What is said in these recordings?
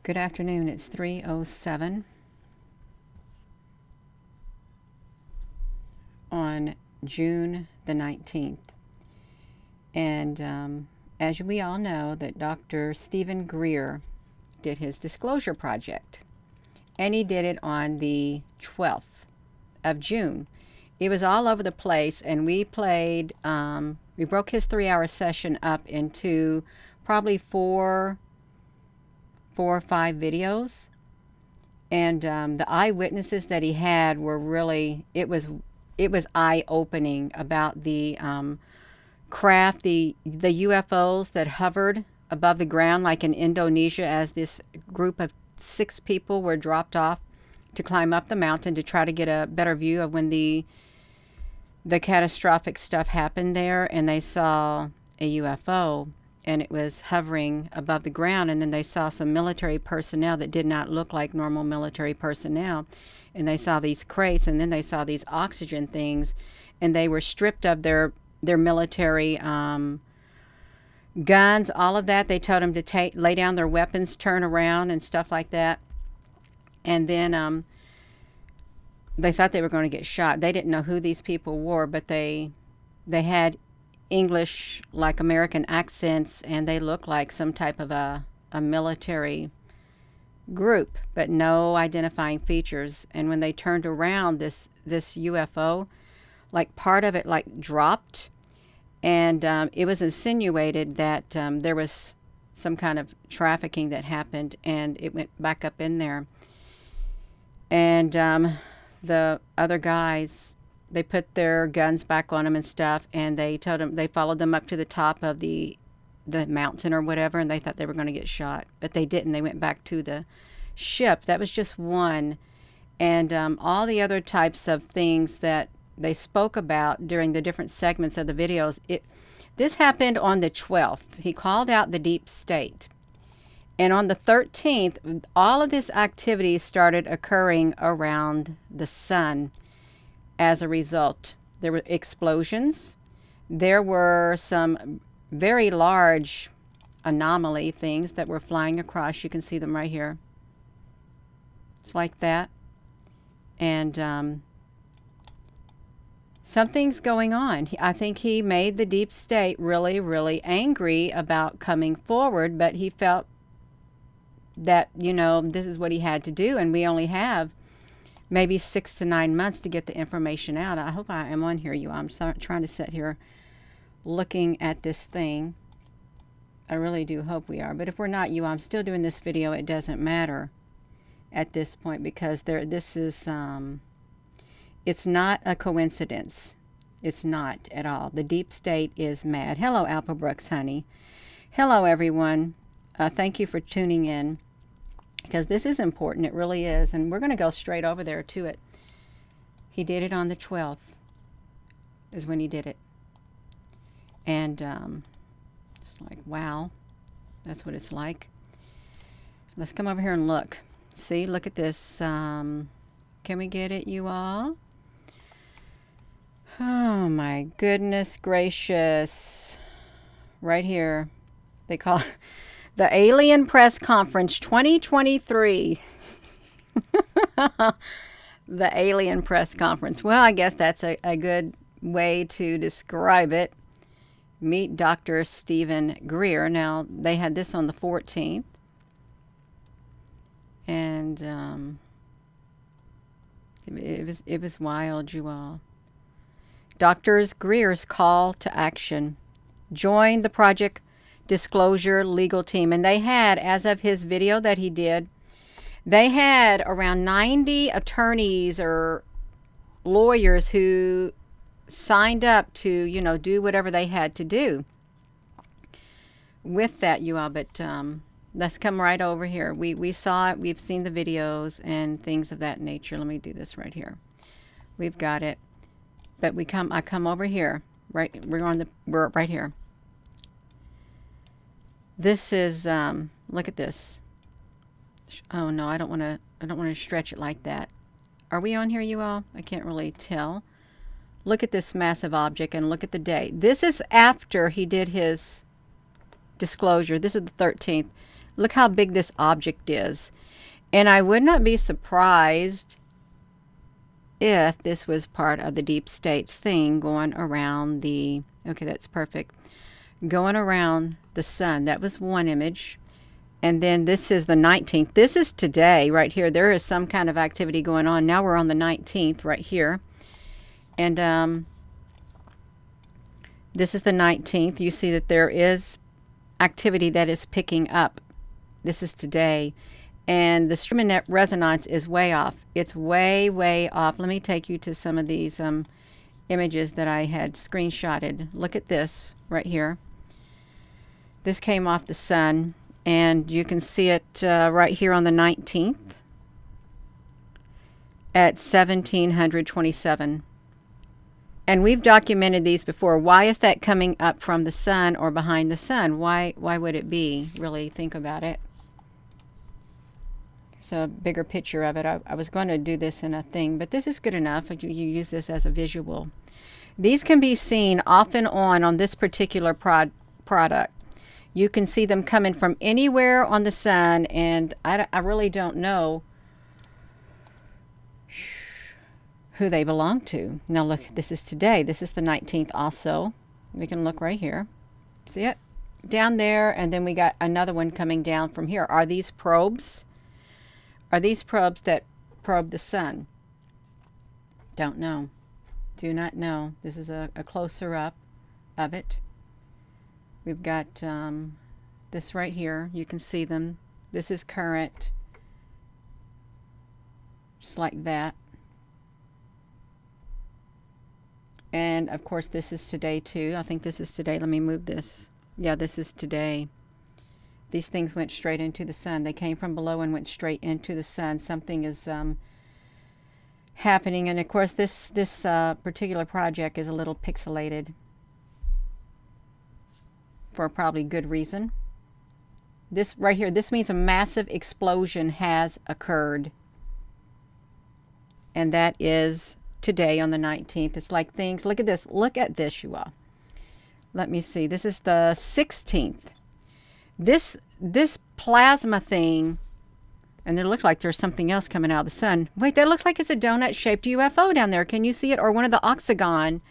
Good afternoon. It's 3:07 on June the 19th. And as we all know, that Dr. Stephen Greer did his disclosure project. And he did it on the 12th of June. It was all over the place, and we played, we broke his 3-hour session up into probably four or five videos. And the eyewitnesses that he had were really, it was eye-opening about the craft, the UFOs that hovered above the ground, like in Indonesia, as this group of 6 people were dropped off to climb up the mountain to try to get a better view of when the catastrophic stuff happened there, and they saw a UFO, and it was hovering above the ground, and then they saw some military personnel that did not look like normal military personnel, and they saw these crates, and then they saw these oxygen things, and they were stripped of their military guns, all of that. They told them to lay down their weapons, turn around, and stuff like that. And then they thought they were going to get shot. They didn't know who these people were, but they had English, like American accents, and they looked like some type of a military group, but no identifying features. And when they turned around, this UFO, like part of it like dropped, and it was insinuated that there was some kind of trafficking that happened, and it went back up in there. And the other guys, they put their guns back on them and stuff, and they told them, they followed them up to the top of the mountain or whatever, and they thought they were going to get shot, but they didn't. They went back to the ship. That was just one. And all the other types of things that they spoke about during the different segments of the videos, this happened on the 12th. He called out the deep state. And on the 13th, all of this activity started occurring around the sun. As a result, there were explosions. There were some very large anomaly things that were flying across. You can see them right here. It's like that. And something's going on. I think he made the deep state really, really angry about coming forward, but he felt that, this is what he had to do, and we only have maybe 6 to 9 months to get the information out. I hope I am on here, you all. I'm trying to sit here looking at this thing. I really do hope we are. But if we're not, you all, I'm still doing this video. It doesn't matter at this point, because this is, it's not a coincidence. It's not at all. The deep state is mad. Hello, Alpha Brooks, honey. Hello, everyone. Thank you for tuning in, because this is important. It really is. And we're going to go straight over there to it. He did it on the 12th is when he did it. And it's like, wow, that's what it's like. Let's come over here and look. See, look at this. Can we get it, you all? Oh, my goodness gracious. Right here. They call it the Alien Press Conference 2023. The Alien Press Conference. Well, I guess that's a good way to describe it. Meet Dr. Stephen Greer. Now, they had this on the 14th. And it was wild, you all. Dr. Greer's call to action. Join the Project Disclosure legal team. And they had, as of his video that he did, they had around 90 attorneys or lawyers who signed up to, do whatever they had to do with that, you all. But let's come right over here. We saw it. We've seen the videos and things of that nature. Let me do this right here. We've got it. But I come over here. Right, we're right here. This is look at this. Oh no, I don't want to stretch it like that. Are we on here, you all? I can't really tell. Look at this massive object and look at the date. This is after he did his disclosure. This is the 13th. Look how big this object is. And I would not be surprised if this was part of the deep state's thing going around the, okay, that's perfect, going around the sun. That was one image. And then this is the 19th. This is today right here. There is some kind of activity going on. Now we're on the 19th right here. And this is the 19th. You see that there is activity that is picking up. This is today. And the streaming resonance is way off. It's way, way off. Let me take you to some of these images that I had screenshotted. Look at this right here. This came off the sun. And you can see it right here on the 19th at 1727. And we've documented these before. Why is that coming up from the sun or behind the sun? Why would it be? Really think about it. There's a bigger picture of it. I was going to do this in a thing, but this is good enough. You use this as a visual. These can be seen off and on this particular product. You can see them coming from anywhere on the sun, and I really don't know who they belong to. Now look, this is today. This is the 19th also. We can look right here. See it? Down there, and then we got another one coming down from here. Are these probes? Are these probes that probe the sun? Don't know. Do not know. This is a closer up of it. We've got this right here. You can see them. This is current. Just like that. And of course this is today too. I think this is today. Let me move this. Yeah, this is today. These things went straight into the sun. They came from below and went straight into the sun. Something is happening. And of course this particular project is a little pixelated. For probably good reason. This right here, this means a massive explosion has occurred. And that is today on the 19th. It's like things, look at this, you all. Let me see, this is the 16th. This plasma thing, and it looks like there's something else coming out of the sun. Wait, that looks like it's a donut-shaped UFO down there. Can you see it? Or one of the octagon,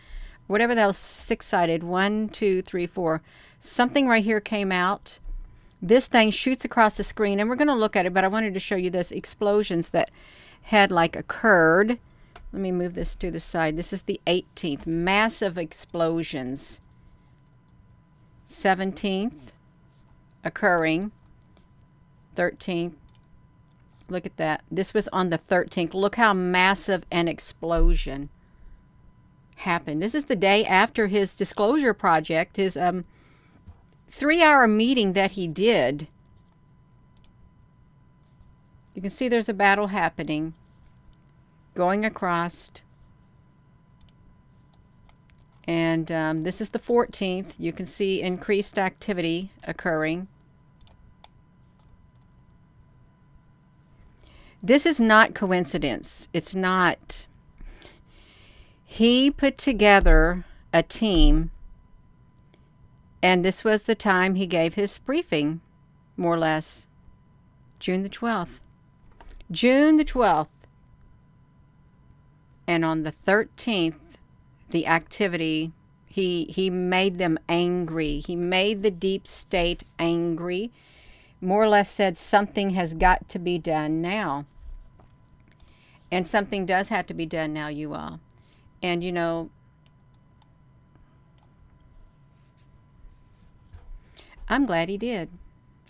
whatever that was, six-sided, 1, 2, 3, 4. Something right here came out. This thing shoots across the screen, and we're going to look at it, but I wanted to show you this explosions that had like occurred. Let me move this to the side. This is the 18th. Massive explosions. 17th occurring. 13th. Look at that. This was on the 13th. Look how massive an explosion happened. This is the day after his disclosure project, his 3-hour meeting that he did. You can see there's a battle happening, going across. And this is the 14th. You can see increased activity occurring. This is not coincidence. It's not. He put together a team, and this was the time he gave his briefing, more or less. June the 12th. June the 12th. And on the 13th, the activity, he made them angry. He made the deep state angry. More or less said something has got to be done now. And something does have to be done now, you all. And you know, I'm glad he did.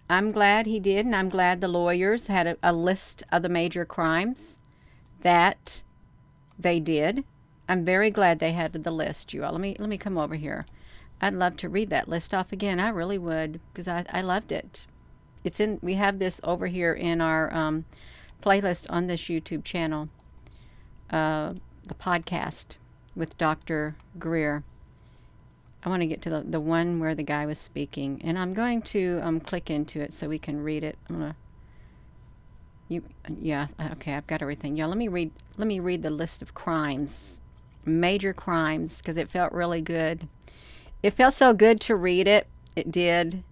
I'm glad he did, and I'm glad the lawyers had a list of the major crimes that they did. I'm very glad they had the list, you all. Let me come over here. I'd love to read that list off again. I really would, because I loved it. It's in. We have this over here in our playlist on this YouTube channel, the podcast with Dr. Greer. I want to get to the one where the guy was speaking, and I'm going to click into it so we can read it. I'm gonna. Yeah, okay, I've got everything. Yeah, let me read the list of crimes, major crimes, because it felt really good. It felt so good to read it. It did.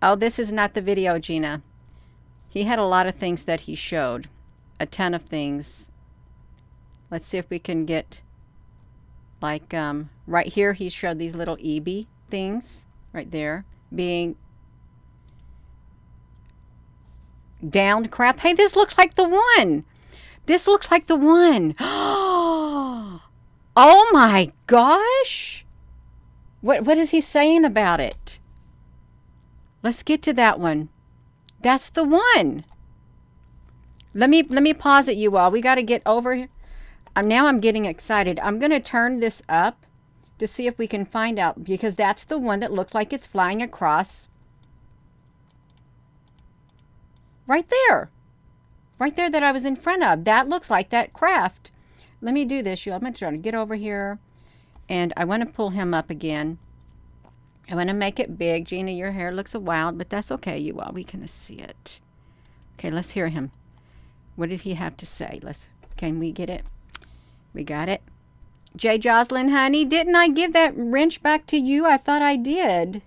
Oh, this is not the video, Gina. He had a lot of things that he showed. A ton of things. Let's see if we can get, like, right here he showed these little EB things right there being downed crap. Hey, this looks like the one. This looks like the one. Oh my gosh. What is he saying about it? Let's get to that one. That's the one. Let me pause it, you all. We got to get over here. Now I'm getting excited. I'm going to turn this up to see if we can find out, because that's the one that looks like it's flying across. Right there. Right there that I was in front of. That looks like that craft. Let me do this, you all. I'm going to try to get over here. And I want to pull him up again. I want to make it big. Gina, your hair looks wild, but that's okay, you all. We can see it. Okay, let's hear him. What did he have to say? Can we get it? We got it. J. Jocelyn, honey, didn't I give that wrench back to you? I thought I did.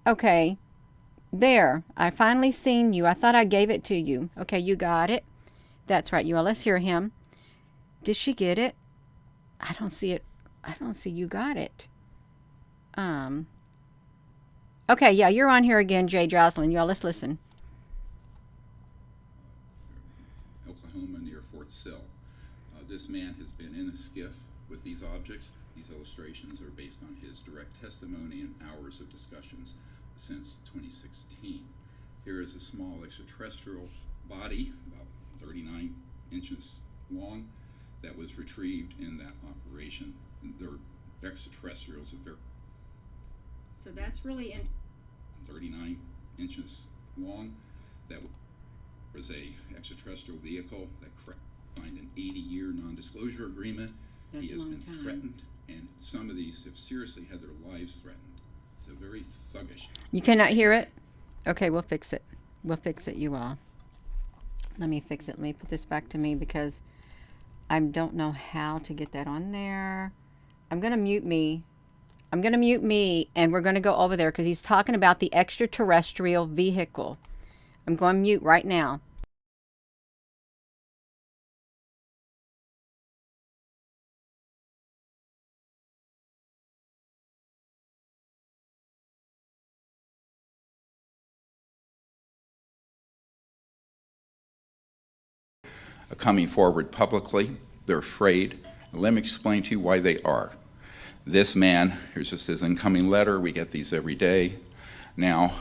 Okay. There. I finally seen you. I thought I gave it to you. Okay, you got it. That's right, you all. Let's hear him. Did she get it? I don't see it. I don't see you got it. Okay, yeah, you're on here again, J. Jocelyn. Y'all, let's listen. Oklahoma near Fort Sill. This man has been in a skiff with these objects. These illustrations are based on his direct testimony and hours of discussions since 2016. Here is a small extraterrestrial body, about 39 inches long, that was retrieved in that operation. There are extraterrestrials of So that's really 39 inches long. That was a extraterrestrial vehicle that signed an 80-year non-disclosure agreement. That's he has a long been time. threatened, and some of these have seriously had their lives threatened. It's a very thuggish. You cannot hear it? Okay, we'll fix it. We'll fix it, you all. Let me fix it. Let me put this back to me because I don't know how to get that on there. I'm going to mute me. I'm going to mute me, and we're going to go over there because he's talking about the extraterrestrial vehicle. I'm going mute right now. Coming forward publicly, they're afraid. Let me explain to you why they are. This man, here's just his incoming letter. We get these every day. Now,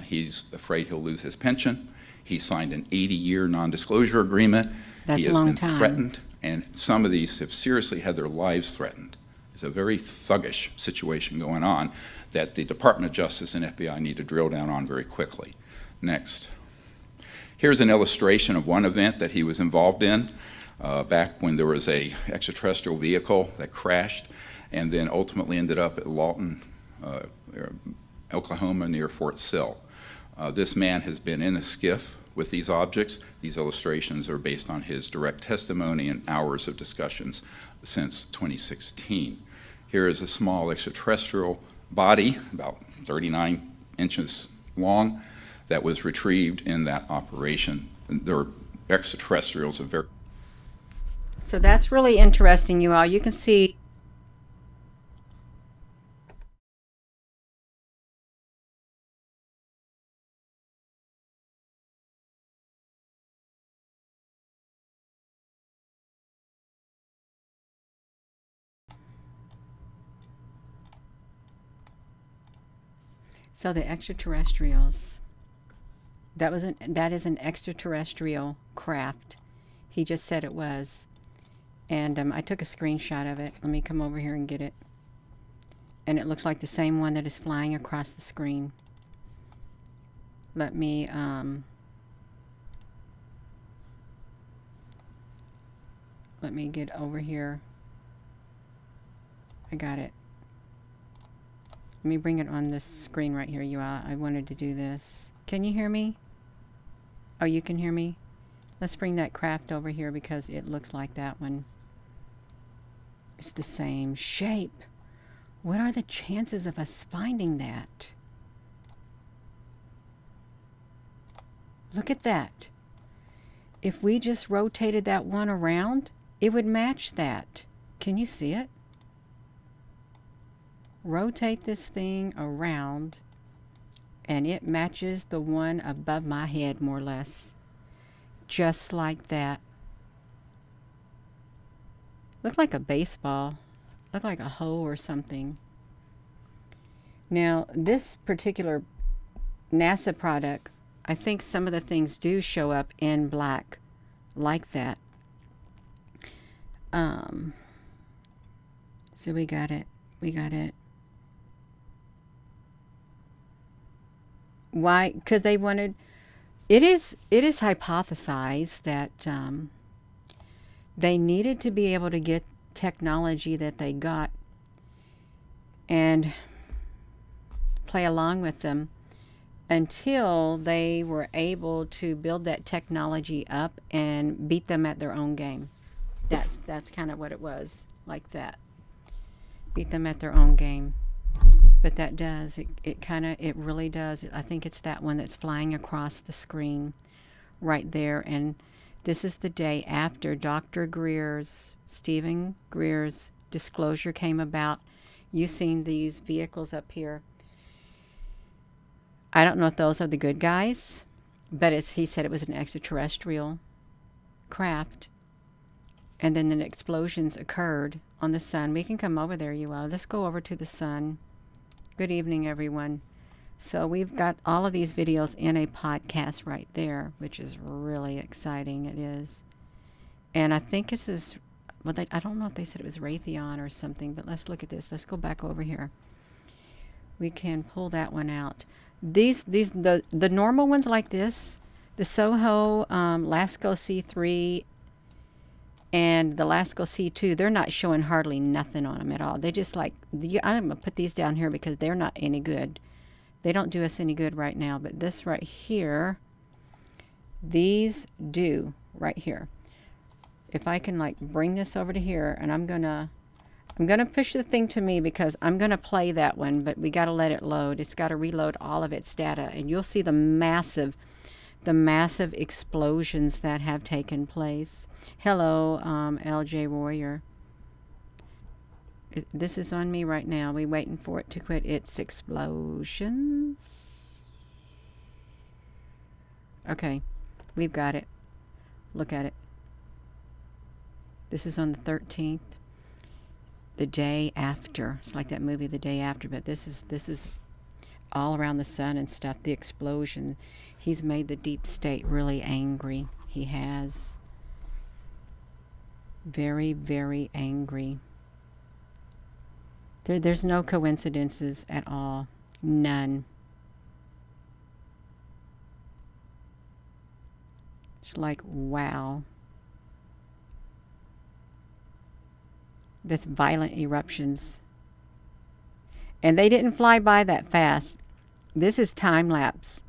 he's afraid he'll lose his pension. He signed an 80-year non-disclosure agreement. That's he a has long been time. threatened, and some of these have seriously had their lives threatened. It's a very thuggish situation going on that the Department of Justice and FBI need to drill down on very quickly. Next. Here's an illustration of one event that he was involved in back when there was a extraterrestrial vehicle that crashed and then ultimately ended up at Lawton, Oklahoma near Fort Sill. This man has been in a skiff with these objects. These illustrations are based on his direct testimony and hours of discussions since 2016. Here is a small extraterrestrial body, about 39 inches long, that was retrieved in that operation. There are extraterrestrials of very... So that's really interesting, you all. You can see so the extraterrestrials. That is an extraterrestrial craft. He just said it was. And I took a screenshot of it. Let me come over here and get it. And it looks like the same one that is flying across the screen. Let me get over here. I got it. Let me bring it on this screen right here, you all. I wanted to do this. Can you hear me? Oh, you can hear me? Let's bring that craft over here because it looks like that one. It's the same shape. What are the chances of us finding that? Look at that. If we just rotated that one around, it would match that. Can you see it? Rotate this thing around and it matches the one above my head, more or less. Just like that. Looked like a baseball. Looked like a hoe or something. Now, this particular NASA product, I think some of the things do show up in black like that. So we got it. We got it. Why? Because they wanted. It is hypothesized that they needed to be able to get technology that they got and play along with them until they were able to build that technology up and beat them at their own game. That's kind of what it was, like that. Beat them at their own game. But that does, it really does. I think it's that one that's flying across the screen right there. And this is the day after Stephen Greer's disclosure came about. You've seen these vehicles up here. I don't know if those are the good guys, but he said it was an extraterrestrial craft. And then the explosions occurred on the sun. We can come over there, you all. Let's go over to the sun. Good evening, everyone. So we've got all of these videos in a podcast right there, which is really exciting. It is. And I think this is, well, I don't know if they said it was Raytheon or something, but let's look at this. Let's go back over here. We can pull that one out. The normal ones like this, the Soho Lasco C3 and the Lasco C2, they're not showing hardly nothing on them at all. They just like, I'm going to put these down here because they're not any good. They don't do us any good right now. But this right here, these do right here. If I can like bring this over to here, and I'm going to push the thing to me because I'm going to play that one, but we got to let it load. It's got to reload all of its data, and you'll see the massive explosions that have taken place. Hello, LJ Warrior. This is on me right now. We waiting for it to quit its explosions. Okay, we've got it. Look at it. This is on the 13th. The day after. It's like that movie, The Day After, but this is all around the sun and stuff. The explosion. He's made the deep state really angry. He has. Very, very angry. There's no coincidences at all. None. It's like, wow. That's violent eruptions. And they didn't fly by that fast. This is time lapse,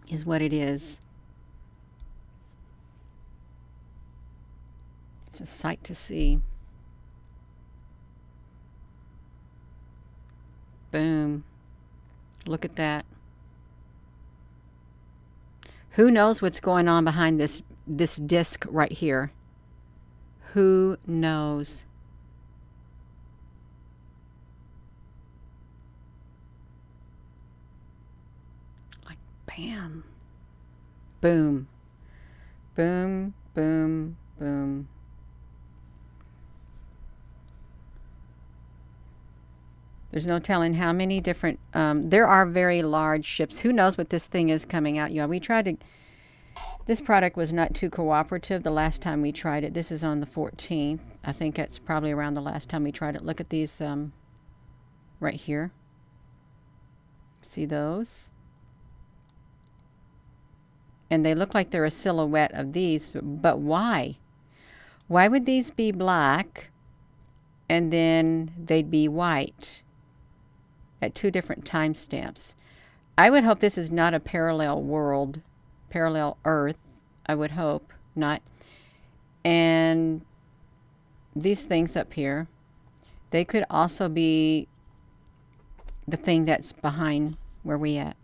is what it is. It's a sight to see. Boom. Look at that. Who knows what's going on behind this disc right here? Who knows? Like bam. Boom. Boom, boom, boom. There's no telling how many different, there are very large ships. Who knows what this thing is coming out, y'all. We tried to, this product was not too cooperative the last time we tried it. This is on the 14th. I think that's probably around the last time we tried it. Look at these right here. See those? And they look like they're a silhouette of these, but why? Why would these be black and then they'd be white? At two different timestamps. I would hope this is not a parallel world, parallel Earth. I would hope not. And these things up here, they could also be the thing that's behind where we at.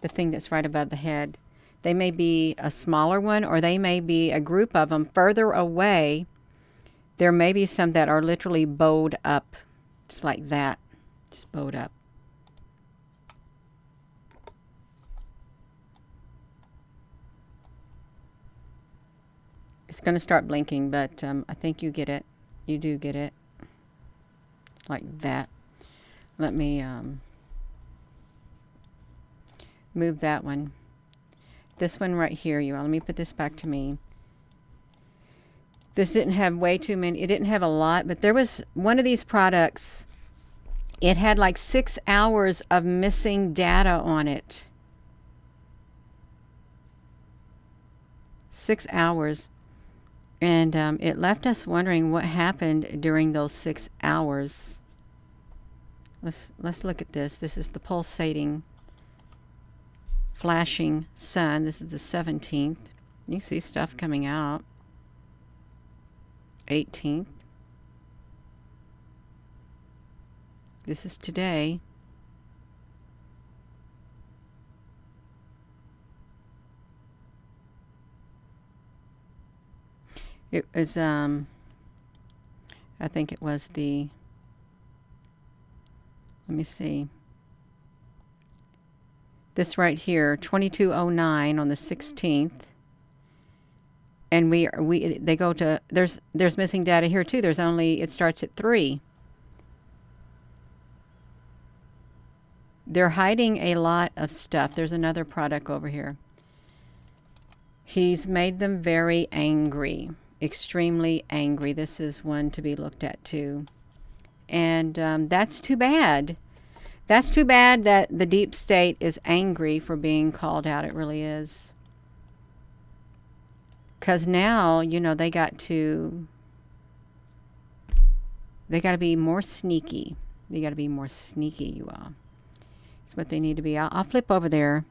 The thing that's right above the head. They may be a smaller one, or they may be a group of them further away. There may be some that are literally bowed up, just like that, just bowed up. It's going to start blinking, but I think you get it. You do get it. Like that. Let me move that one. This one right here, you all. Let me put this back to me. This didn't have way too many. It didn't have a lot, but there was one of these products. It had like 6 hours of missing data on it. 6 hours. And it left us wondering what happened during those 6 hours. Let's look at this. This is the pulsating, flashing sun. This is the 17th. You can see stuff coming out. 18th. This is today. It was, I think it was the, let me see. This right here, 2209 on the 16th. And they go to, there's missing data here too. There's only, it starts at 3. They're hiding a lot of stuff. There's another product over here. He's made them very angry. Extremely angry. This is one to be looked at too. And that's too bad. That's too bad that the deep state is angry for being called out. It really is. Because now, you know, they got to be more sneaky. They got to be more sneaky, you all. That's what they need to be. I'll flip over there.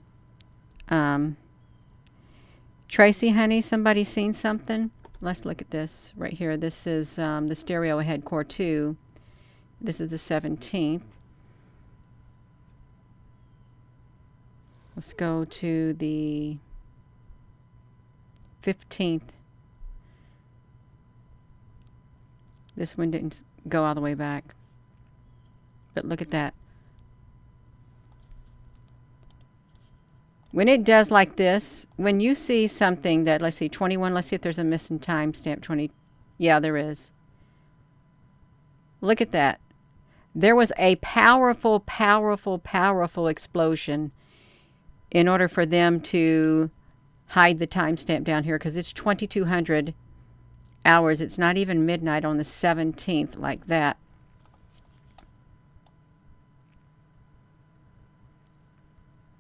Tracy, honey, somebody seen something? Let's look at this right here. This is the stereo ahead core 2. This is the 17th. Let's go to the 15th. This one didn't go all the way back. But look at that. When it does like this, when you see something that, let's see, 21, let's see if there's a missing timestamp, 20. Yeah, there is. Look at that. There was a powerful, powerful, powerful explosion in order for them to hide the timestamp down here, because it's 2200 hours. It's not even midnight on the 17th like that.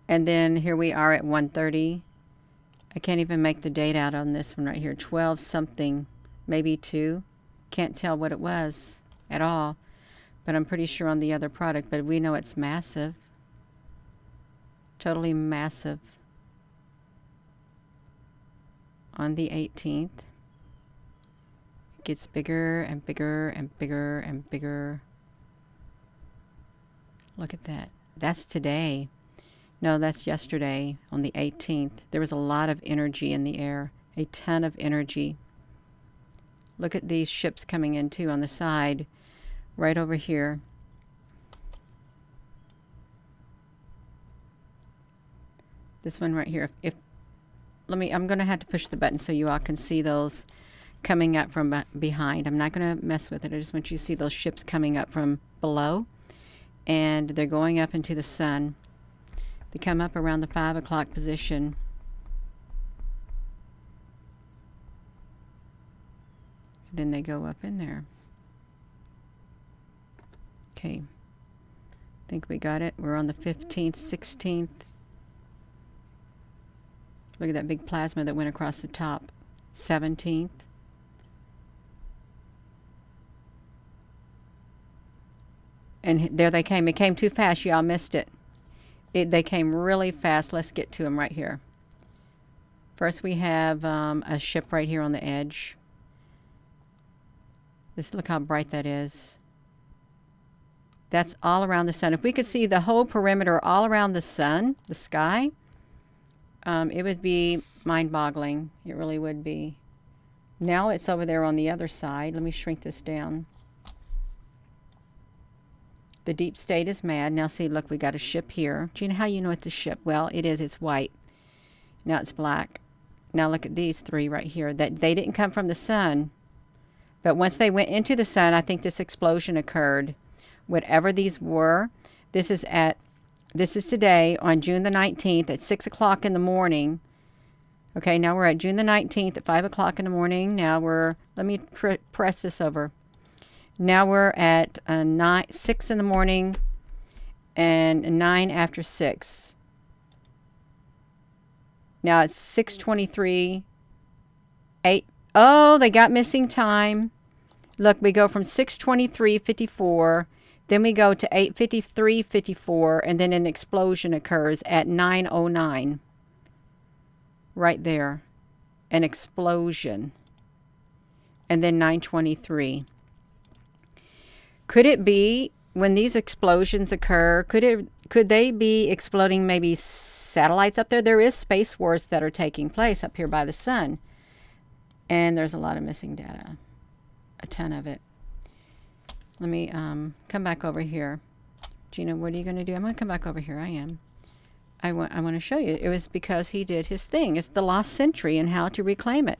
And then here we are at 1:30. I can't even make the date out on this one right here. 12 something, maybe 2. Can't tell what it was at all. But I'm pretty sure on the other product. But we know it's massive. Totally massive. On the 18th. It gets bigger and bigger and bigger and bigger. Look at that. That's today. No, that's yesterday on the 18th. There was a lot of energy in the air. A ton of energy. Look at these ships coming in too on the side. Right over here. This one right here. I'm going to have to push the button so you all can see those coming up from behind. I'm not going to mess with it. I just want you to see those ships coming up from below. And they're going up into the sun. They come up around the 5 o'clock position. Then they go up in there. Okay. Think we got it. We're on the 15th, 16th. Look at that big plasma that went across the top. 17th. And there they came. It came too fast. Y'all missed it. They came really fast. Let's get to them right here. First we have a ship right here on the edge. Look how bright that is. That's all around the sun. If we could see the whole perimeter all around the sun, the sky, It would be mind-boggling. It really would be. Now it's over there on the other side. Let me shrink this down. The deep state is mad. Now see, look, we got a ship here. Do you know how you know it's a ship? Well, it is. It's white. Now it's black. Now look at these three right here. That they didn't come from the sun. But once they went into the sun, I think this explosion occurred. Whatever these were, this is today on June the 19th at 6 o'clock in the morning. Okay, now we're at June the 19th at 5 o'clock in the morning. Now let me press this over. Now we're at 6 in the morning and 9 after 6. Now it's 6:23, 8. Oh, they got missing time. Look, we go from 6:23:54, then we go to 8:53:54, and then an explosion occurs at 9:09. Right there. An explosion. And then 9:23. Could it be when these explosions occur, could they be exploding maybe satellites up there? There is space wars that are taking place up here by the sun. And there's a lot of missing data. A ton of it. Let me come back over here. Gina, what are you going to do? I'm going to come back over here. I am. I want to show you. It was because he did his thing. It's the lost century and how to reclaim it.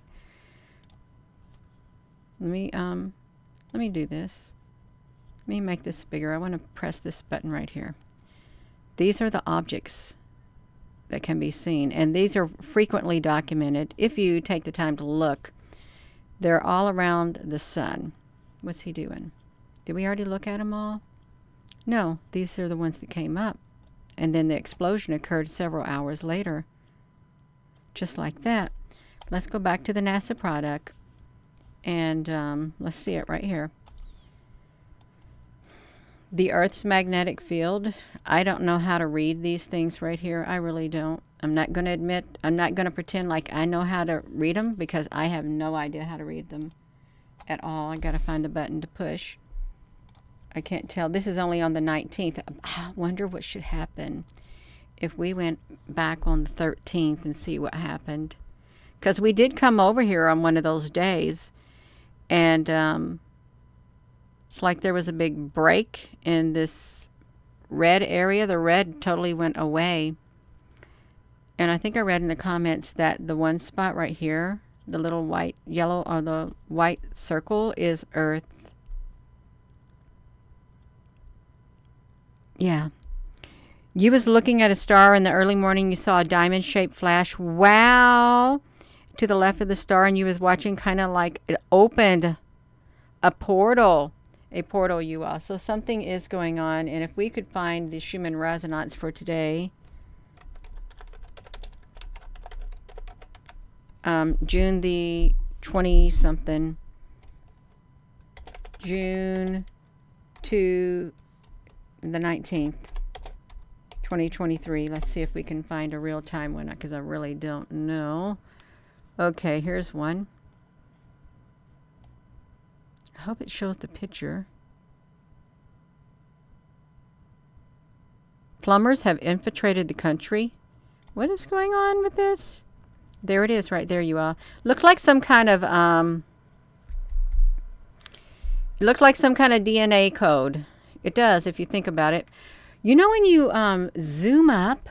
Let me do this. Let me make this bigger. I want to press this button right here. These are the objects that can be seen, and these are frequently documented if you take the time to look. They're all around the sun. What's he doing? Did we already look at them all? No, these are the ones that came up. And then the explosion occurred several hours later. Just like that. Let's go back to the NASA product. And let's see it right here. The Earth's magnetic field. I don't know how to read these things right here. I really don't. I'm not going to pretend like I know how to read them, because I have no idea how to read them at all. I got to find a button to push. I can't tell. This is only on the 19th. I wonder what should happen if we went back on the 13th and see what happened. Because we did come over here on one of those days, and it's like there was a big break in this red area. The red totally went away. And I think I read in the comments that the one spot right here, the little white, yellow, or the white circle is Earth. Yeah. You was looking at a star in the early morning. You saw a diamond-shaped flash. Wow. To the left of the star, and you was watching kind of like it opened a portal. A portal, you all. So something is going on. And if we could find the Schumann resonance for today, June the 20-something, June to the 19th, 2023. Let's see if we can find a real-time one, because I really don't know. Okay, here's one. I hope it shows the picture. Plumbers have infiltrated the country. What is going on with this? There it is, right there, you all. Looked like some kind of DNA code. It does, if you think about it. You know, when you zoom up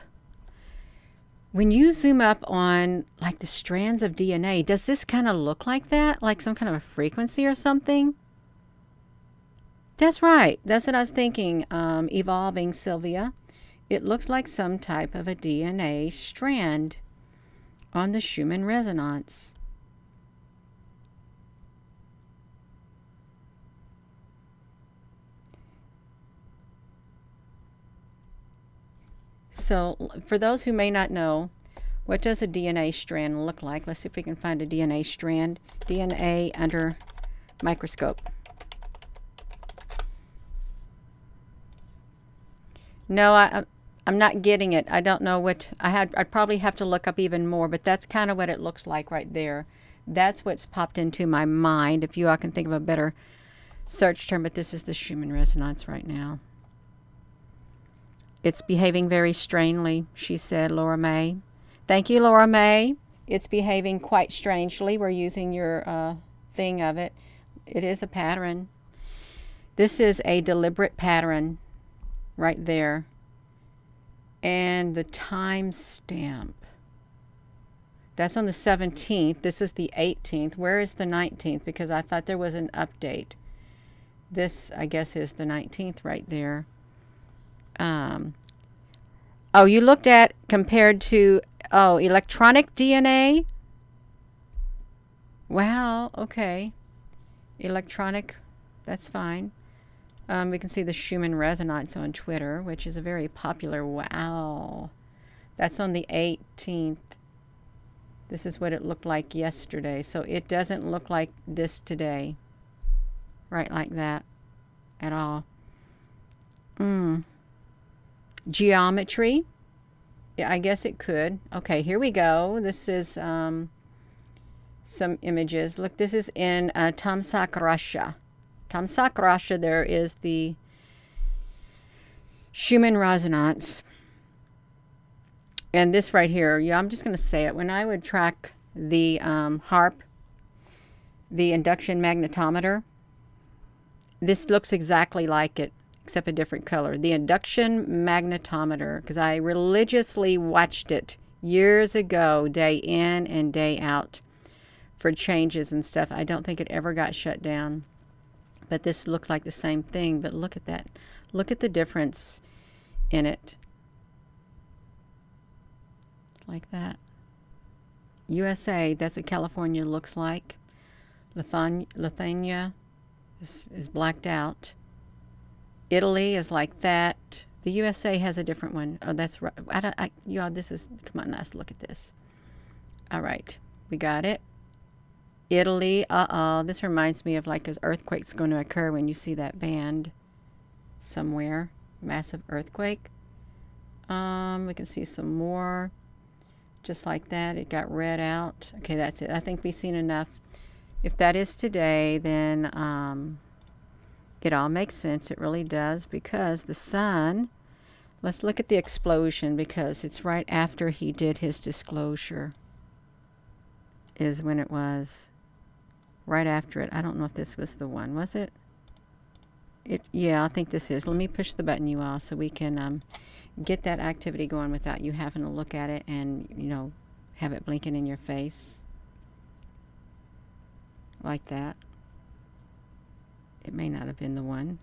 on like the strands of DNA, does this kind of look like that? Like some kind of a frequency or something? That's right. That's what I was thinking. Evolving, Sylvia. It looks like some type of a DNA strand on the Schumann resonance. So for those who may not know, what does a DNA strand look like? Let's see if we can find a DNA strand. DNA under microscope. No, I'm not getting it. I don't know what I'd probably have to look up even more, but that's kind of what it looks like right there. That's what's popped into my mind. If you all can think of a better search term, but this is the Schumann resonance right now. It's behaving very strangely, she said, Laura May. Thank you, Laura May. It's behaving quite strangely. We're using your thing of it. It is a pattern. This is a deliberate pattern right there. And the time stamp. That's on the 17th. This is the 18th. Where is the 19th? Because I thought there was an update. This, I guess, is the 19th right there. Oh, you looked at compared to, electronic DNA? Wow, okay. Electronic, that's fine. We can see the Schumann resonance on Twitter, which is a very popular, wow. That's on the 18th. This is what it looked like yesterday. So it doesn't look like this today. Right like that at all. Geometry. Yeah, I guess it could. Okay, here we go. This is some images. Look, this is in Tamsak, Russia. Tamsak, Russia, there is the Schumann resonance. And this right here, yeah, I'm just going to say it. When I would track the HARP, the induction magnetometer, this looks exactly like it, except a different color. The induction magnetometer, because I religiously watched it years ago, day in and day out, for changes and stuff. I don't think it ever got shut down. But this looked like the same thing. But look at that. Look at the difference in it. Like that. USA, that's what California looks like. Lithuania is blacked out. Italy is like that. The USA has a different one. Oh, that's right. Y'all, this is, come on, let's look at this. All right, we got it. Italy, this reminds me of like an earthquake's going to occur when you see that band somewhere. Massive earthquake. We can see some more. Just like that, it got read out. Okay, that's it. I think we've seen enough. If that is today, then it all makes sense. It really does, because the sun, let's look at the explosion, because it's right after he did his disclosure is when it was. Right after it. I don't know if this was the one. Was it? Yeah, I think this is. Let me push the button, you all, so we can get that activity going without you having to look at it and, have it blinking in your face. Like that. It may not have been the one.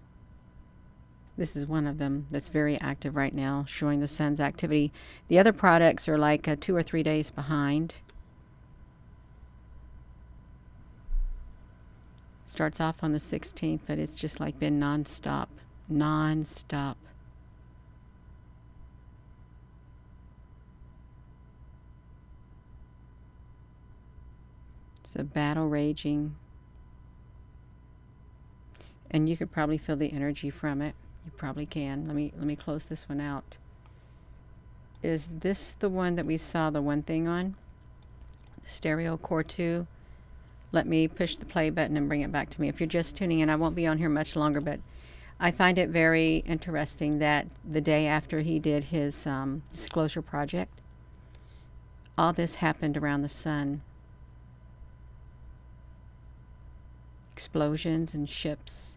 This is one of them that's very active right now, showing the sun's activity. The other products are like 2 or 3 days behind. Starts off on the 16th, but it's just like been non-stop. Non-stop. It's a battle raging. And you could probably feel the energy from it. You probably can. Let me close this one out. Is this the one that we saw the one thing on? Stereo Core 2. Let me push the play button and bring it back to me. If you're just tuning in, I won't be on here much longer, but I find it very interesting that the day after he did his disclosure project, all this happened around the sun. Explosions and ships.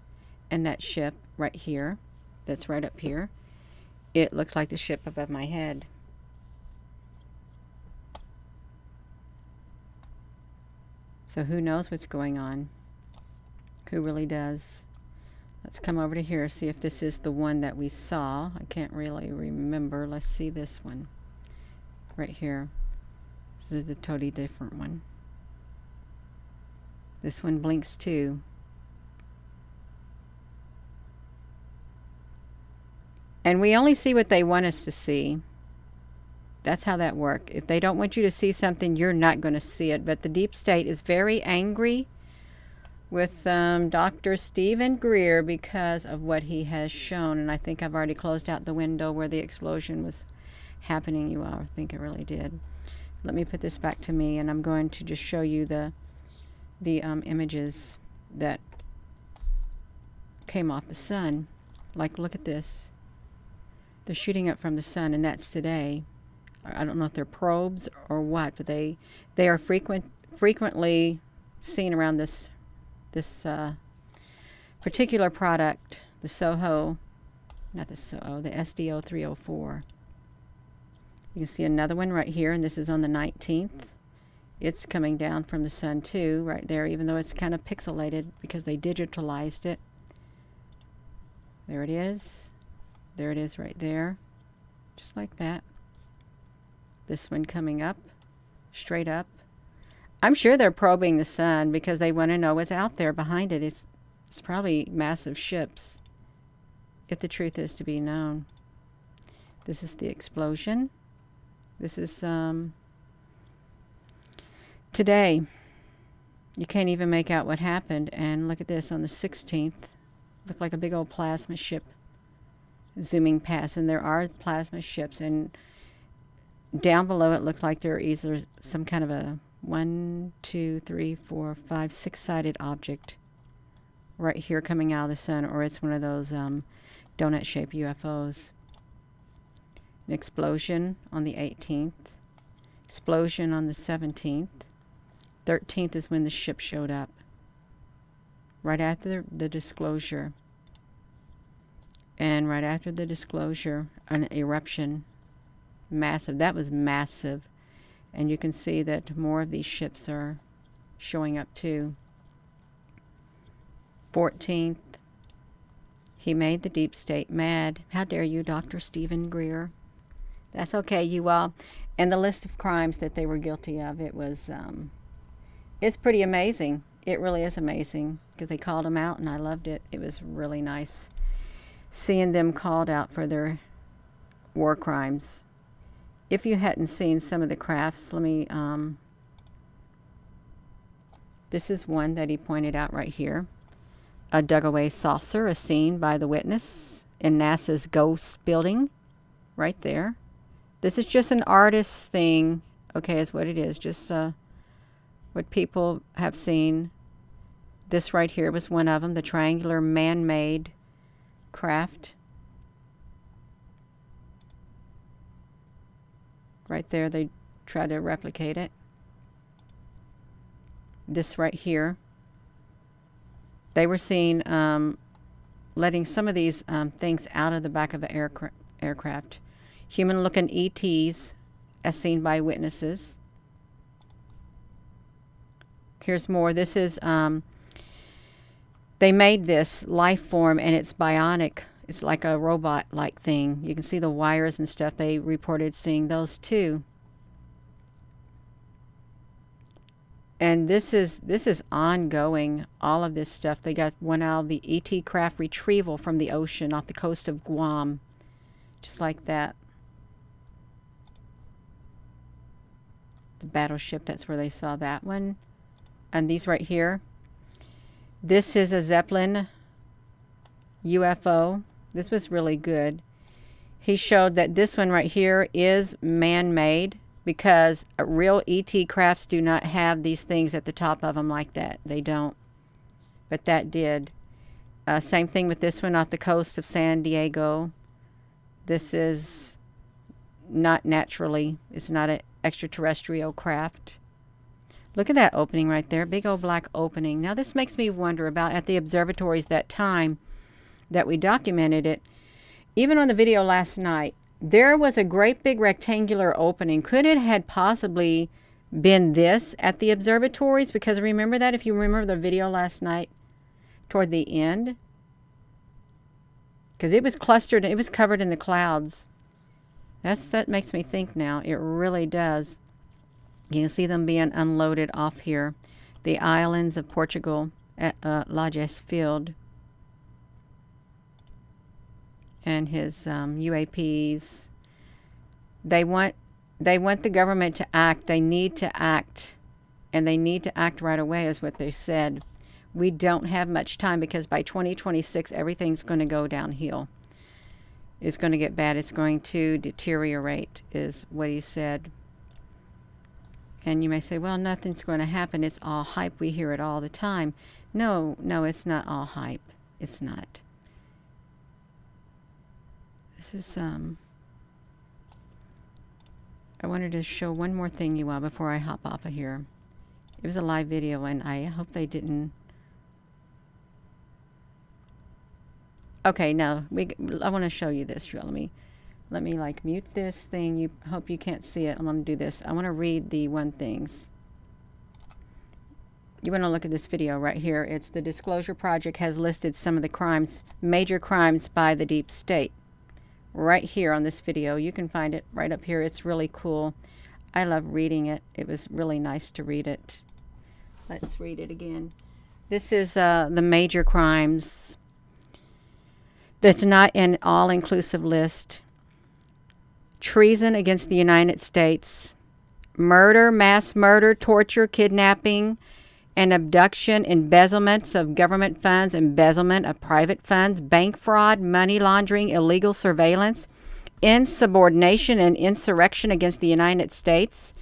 And that ship right here, that's right up here, it looks like the ship above my head. So who knows what's going on? Who really does? Let's come over to here, see if this is the one that we saw. I can't really remember. Let's see this one. Right here. This is a totally different one. This one blinks too. And we only see what they want us to see. That's how that works. If they don't want you to see something, you're not going to see it. But the deep state is very angry with Dr. Stephen Greer because of what he has shown. And I think I've already closed out the window where the explosion was happening. You all, I think it really did. Let me put this back to me, and I'm going to just show you the images that came off the sun. Like, look at this. They're shooting up from the sun, and that's today. I don't know if they're probes or what, but they are frequently seen around this particular product, the Soho, not the Soho, the SDO 304. You can see another one right here, and this is on the 19th. It's coming down from the sun too, right there, even though it's kind of pixelated because they digitalized it. There it is. There it is right there. Just like that. This one coming up, straight up. I'm sure they're probing the sun because they want to know what's out there behind it. It's probably massive ships, if the truth is to be known. This is the explosion. This is today. You can't even make out what happened. And look at this on the 16th. Looked like a big old plasma ship zooming past. And there are plasma ships. And down below it looked like there are either some kind of a 1, 2, 3, 4, 5, 6-sided object right here coming out of the sun, or it's one of those donut-shaped UFOs. An explosion on the 18th. Explosion on the 17th. 13th is when the ship showed up. Right after the disclosure. And right after the disclosure, an eruption. Massive. That was massive. And you can see that more of these ships are showing up too. 14th. He made the deep state mad. How dare you, Dr. Stephen Greer? That's okay, you all. And the list of crimes that they were guilty of, it was, it's pretty amazing. It really is amazing because they called them out and I loved it. It was really nice seeing them called out for their war crimes. If you hadn't seen some of the crafts, let me, this is one that he pointed out right here. A dug-away saucer, as seen by the witness in NASA's Ghost building, right there. This is just an artist's thing, okay, is what it is, just what people have seen. This right here was one of them, the triangular man-made craft. Right there, they try to replicate it. This right here. They were seen letting some of these things out of the back of an aircraft. Human-looking ETs, as seen by witnesses. Here's more. This is, they made this life form, and it's bionic. It's like a robot-like thing. You can see the wires and stuff. They reported seeing those too. And this is ongoing, all of this stuff. They got one out of the ET craft retrieval from the ocean off the coast of Guam. Just like that. The battleship, that's where they saw that one. And these right here. This is a Zeppelin UFO. This was really good. He showed that this one right here is man-made because real ET crafts do not have these things at the top of them like that. They don't. But that did. Same thing with this one off the coast of San Diego. This is not naturally. It's not an extraterrestrial craft. Look at that opening right there. Big old black opening. Now this makes me wonder about at the observatories that time that we documented it. Even on the video last night, there was a great big rectangular opening. Could it had possibly been this at the observatories? Because remember that, if you remember the video last night toward the end? Because it was clustered, it was covered in the clouds. That makes me think now. It really does. You can see them being unloaded off here. The islands of Portugal at Lajes Field. And his UAPs. They want the government to act. They need to act. And they need to act right away is what they said. We don't have much time because by 2026 everything's going to go downhill. It's going to get bad. It's going to deteriorate is what he said. And you may say, well, nothing's going to happen. It's all hype. We hear it all the time. No, it's not all hype. It's not. This is I wanted to show one more thing you all before I hop off of here. It was a live video, and I hope they didn't. Okay, no, I want to show you this. Let me like mute this thing. You hope you can't see it. I'm going to do this. I want to read the one things. You want to look at this video right here. It's the Disclosure Project has listed some of the crimes, major crimes by the deep state. Right here on this video. You can find it right up here. It's really cool. I love reading it. It was really nice to read it. Let's read it again. This is the major crimes. That's not an all-inclusive list. Treason against the United States. Murder, mass murder, torture, kidnapping, and abduction, embezzlements of government funds, embezzlement of private funds, bank fraud, money laundering, illegal surveillance, insubordination and insurrection against the United States,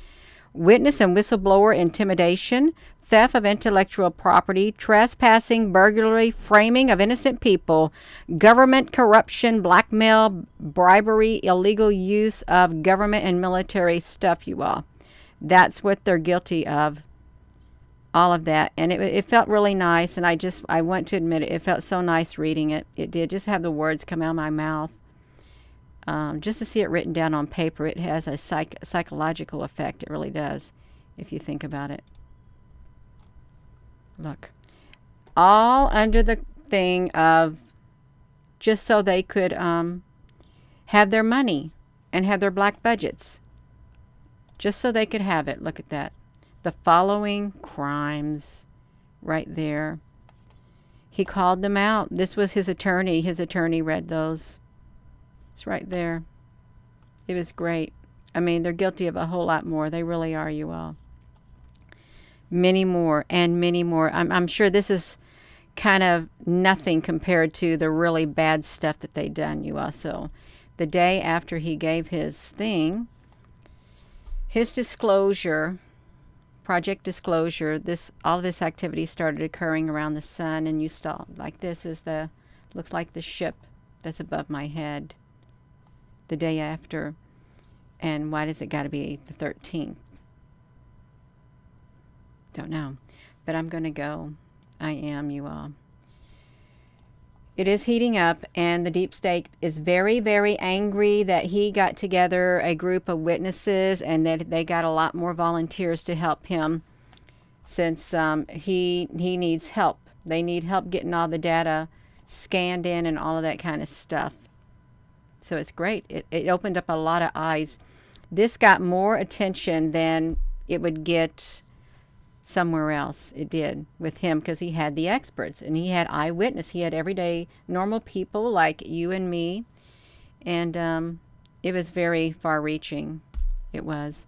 witness and whistleblower intimidation, theft of intellectual property, trespassing, burglary, framing of innocent people, government corruption, blackmail, bribery, illegal use of government and military stuff, you all. That's what they're guilty of. All of that. And it felt really nice. And I want to admit it. It felt so nice reading it. It did. Just have the words come out of my mouth. Just to see it written down on paper, it has a psychological effect. It really does, if you think about it. Look. All under the thing of just so they could have their money and have their black budgets. Just so they could have it. Look at that. The following crimes right there. He called them out. This was his attorney. His attorney read those. It's right there. It was great. I mean, they're guilty of a whole lot more. They really are, you all. Many more and many more. I'm sure this is kind of nothing compared to the really bad stuff that they done, you all. So the day after he gave his thing, his disclosure, Project Disclosure, all of this activity started occurring around the sun, and you saw, like this is looks like the ship that's above my head the day after. And why does it got to be the 13th? Don't know. But I'm going to go. I am, you all. It is heating up, and the deep state is very, very angry that he got together a group of witnesses and that they got a lot more volunteers to help him since he needs help. They need help getting all the data scanned in and all of that kind of stuff. So it's great. It opened up a lot of eyes. This got more attention than it would get somewhere else. It did with him because he had the experts and he had eyewitness. He had everyday normal people like you and me, and it was very far-reaching. It was.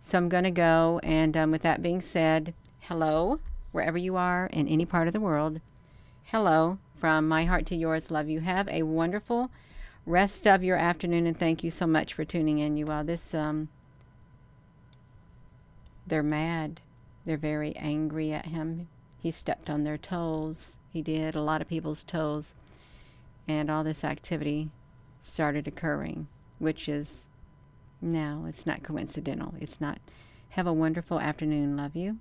So I'm going to go, and with that being said, hello wherever you are in any part of the world. Hello from my heart to yours. Love you. Have a wonderful rest of your afternoon, and thank you so much for tuning in, you all. They're mad. They're very angry at him. He stepped on their toes. He did, a lot of people's toes. And all this activity started occurring, which is, no, it's not coincidental. It's not. Have a wonderful afternoon. Love you.